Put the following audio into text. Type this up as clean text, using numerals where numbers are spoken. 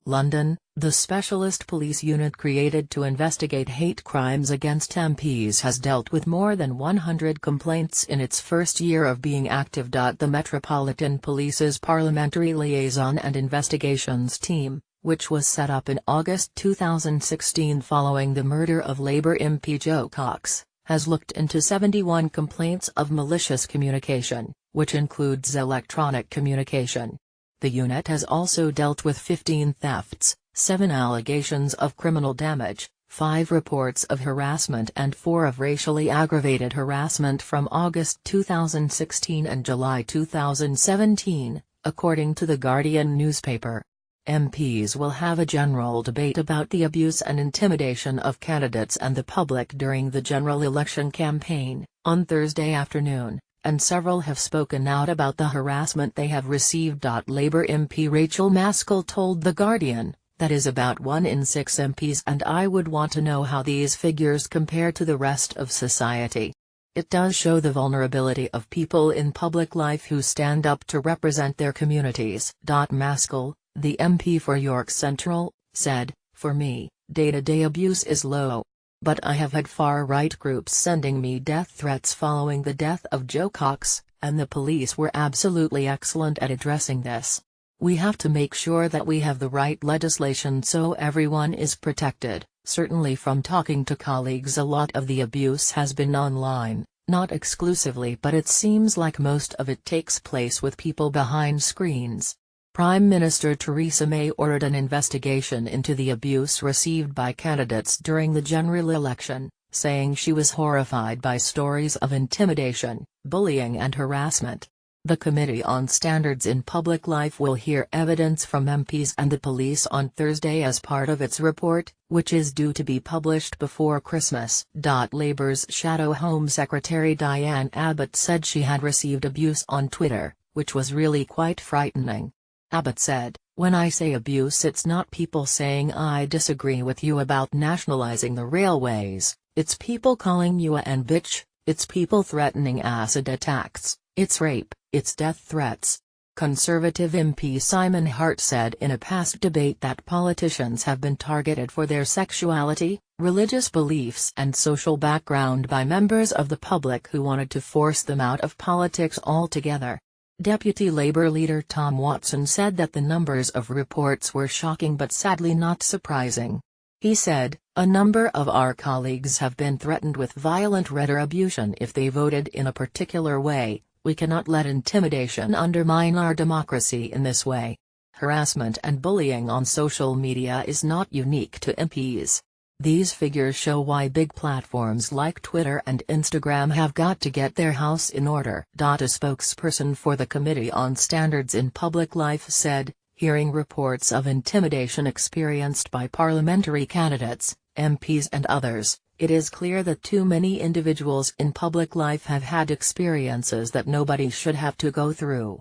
London. The specialist police unit created to investigate hate crimes against MPs has dealt with more than 100 complaints in its first year of being active. The Metropolitan Police's Parliamentary Liaison and Investigations Team, which was set up in August 2016 following the murder of Labour MP Jo Cox, has looked into 71 complaints of malicious communication, which includes electronic communication. The unit has also dealt with 15 thefts, 7 allegations of criminal damage, 5 reports of harassment and 4 of racially aggravated harassment from August 2016 and July 2017, according to The Guardian newspaper. MPs will have a general debate about the abuse and intimidation of candidates and the public during the general election campaign, on Thursday afternoon, and several have spoken out about the harassment they have received. Labour MP Rachel Maskell told The Guardian, "That is about 1 in 6 MPs, and I would want to know how these figures compare to the rest of society. It does show the vulnerability of people in public life who stand up to represent their communities." Maskell, the MP for York Central, said, "For me, day-to-day abuse is low. But I have had far-right groups sending me death threats following the death of Jo Cox, and the police were absolutely excellent at addressing this. We have to make sure that we have the right legislation so everyone is protected." Certainly from talking to colleagues, a lot of the abuse has been online, not exclusively, but it seems like most of it takes place with people behind screens. Prime Minister Theresa May ordered an investigation into the abuse received by candidates during the general election, saying she was horrified by stories of intimidation, bullying and harassment. The Committee on Standards in Public Life will hear evidence from MPs and the police on Thursday as part of its report, which is due to be published before Christmas. Labour's Shadow Home Secretary Diane Abbott said she had received abuse on Twitter, which was really quite frightening. Abbott said, "When I say abuse, it's not people saying I disagree with you about nationalising the railways, it's people calling you a bitch, it's people threatening acid attacks, it's rape, it's death threats." Conservative MP Simon Hart said in a past debate that politicians have been targeted for their sexuality, religious beliefs and social background by members of the public who wanted to force them out of politics altogether. Deputy Labour leader Tom Watson said that the numbers of reports were shocking but sadly not surprising. He said, "A number of our colleagues have been threatened with violent retribution if they voted in a particular way. We cannot let intimidation undermine our democracy in this way." Harassment and bullying on social media is not unique to MPs. These figures show why big platforms like Twitter and Instagram have got to get their house in order. A spokesperson for the Committee on Standards in Public Life said, "Hearing reports of intimidation experienced by parliamentary candidates, MPs and others, it is clear that too many individuals in public life have had experiences that nobody should have to go through.